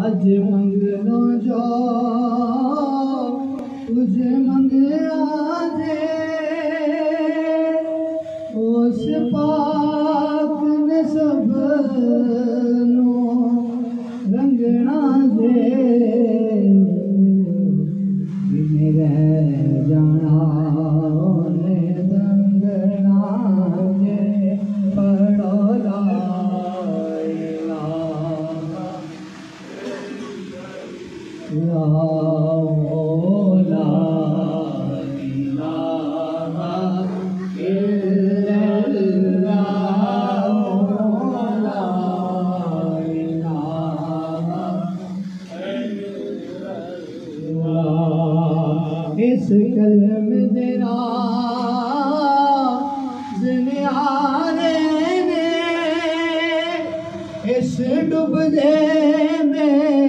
अज मंगलो जो तुझे मंगया जे उस पाक ने सब रंगना जे मेरे जाना ने रंगना जे पढ़ो ला इस कलम तेरा जिन्यारे ने इस डुबदे में